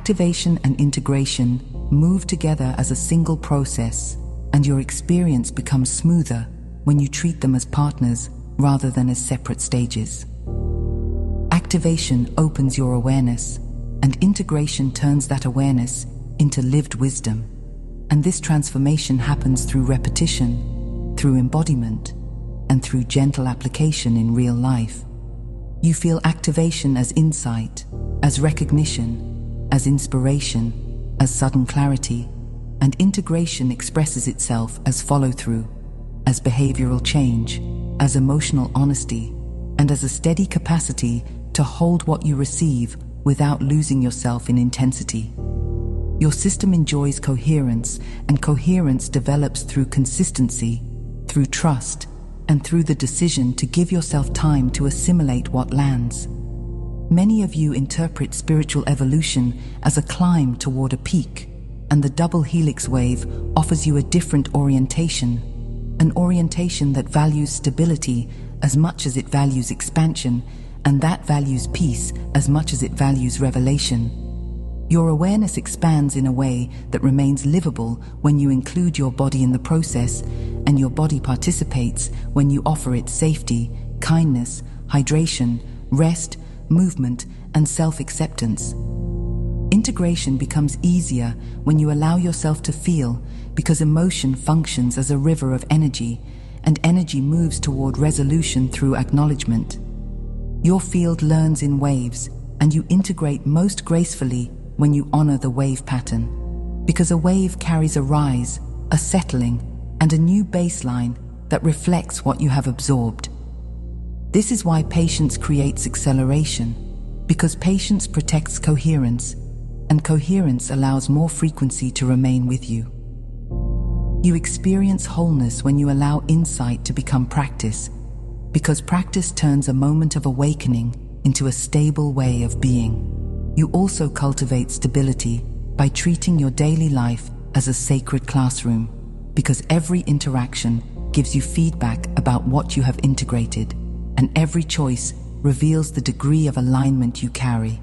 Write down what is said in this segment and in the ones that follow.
Activation and integration move together as a single process, and your experience becomes smoother when you treat them as partners rather than as separate stages. Activation opens your awareness, and integration turns that awareness into lived wisdom. And this transformation happens through repetition, through embodiment, and through gentle application in real life. You feel activation as insight, as recognition, as inspiration, as sudden clarity, and integration expresses itself as follow-through, as behavioral change, as emotional honesty, and as a steady capacity to hold what you receive without losing yourself in intensity. Your system enjoys coherence, and coherence develops through consistency, through trust, and through the decision to give yourself time to assimilate what lands. Many of you interpret spiritual evolution as a climb toward a peak, and the double helix wave offers you a different orientation, an orientation that values stability as much as it values expansion, and that values peace as much as it values revelation. Your awareness expands in a way that remains livable when you include your body in the process, and your body participates when you offer it safety, kindness, hydration, rest, movement, and self-acceptance. Integration becomes easier when you allow yourself to feel, because emotion functions as a river of energy, and energy moves toward resolution through acknowledgement. Your field learns in waves, and you integrate most gracefully when you honor the wave pattern, because a wave carries a rise, a settling, and a new baseline that reflects what you have absorbed. This is why patience creates acceleration, because patience protects coherence, and coherence allows more frequency to remain with you. You experience wholeness when you allow insight to become practice, because practice turns a moment of awakening into a stable way of being. You also cultivate stability by treating your daily life as a sacred classroom, because every interaction gives you feedback about what you have integrated, and every choice reveals the degree of alignment you carry.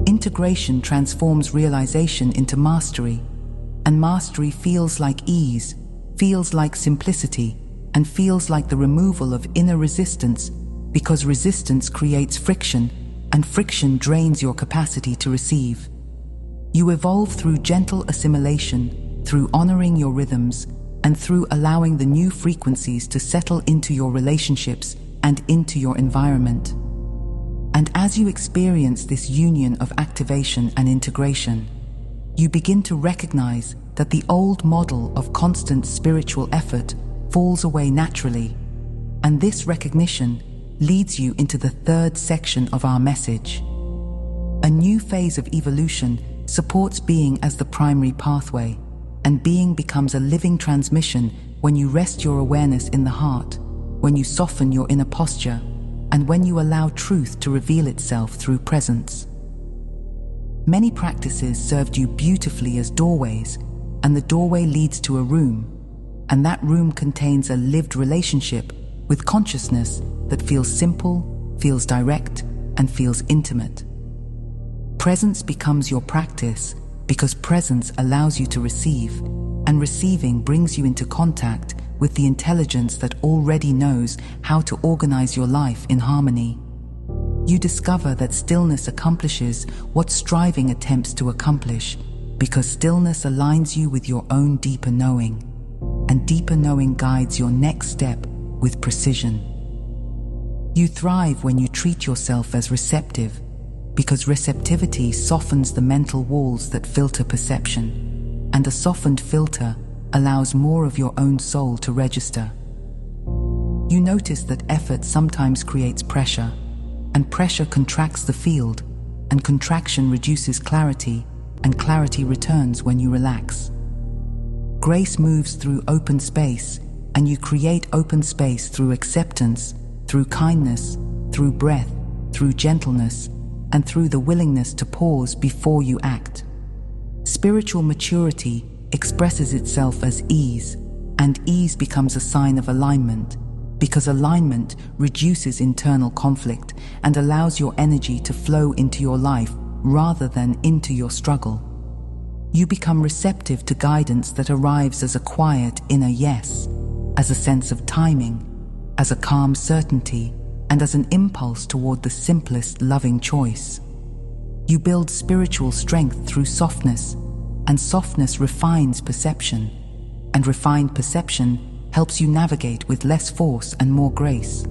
Integration transforms realization into mastery, and mastery feels like ease, feels like simplicity, and feels like the removal of inner resistance, because resistance creates friction, and friction drains your capacity to receive. You evolve through gentle assimilation, through honoring your rhythms, and through allowing the new frequencies to settle into your relationships and into your environment. And as you experience this union of activation and integration, you begin to recognize that the old model of constant spiritual effort falls away naturally. And this recognition leads you into the third section of our message. A new phase of evolution supports being as the primary pathway, and being becomes a living transmission when you rest your awareness in the heart, when you soften your inner posture, and when you allow truth to reveal itself through presence. Many practices served you beautifully as doorways, and the doorway leads to a room, and that room contains a lived relationship with consciousness that feels simple, feels direct, and feels intimate. Presence becomes your practice because presence allows you to receive, and receiving brings you into contact with the intelligence that already knows how to organize your life in harmony. You discover that stillness accomplishes what striving attempts to accomplish, because stillness aligns you with your own deeper knowing, and deeper knowing guides your next step with precision. You thrive when you treat yourself as receptive, because receptivity softens the mental walls that filter perception, and a softened filter allows more of your own soul to register. You notice that effort sometimes creates pressure, and pressure contracts the field, and contraction reduces clarity, and clarity returns when you relax. Grace moves through open space, and you create open space through acceptance, through kindness, through breath, through gentleness, and through the willingness to pause before you act. Spiritual maturity expresses itself as ease, and ease becomes a sign of alignment, because alignment reduces internal conflict and allows your energy to flow into your life rather than into your struggle. You become receptive to guidance that arrives as a quiet inner yes, as a sense of timing, as a calm certainty, and as an impulse toward the simplest loving choice. You build spiritual strength through softness, and softness refines perception, and refined perception helps you navigate with less force and more grace.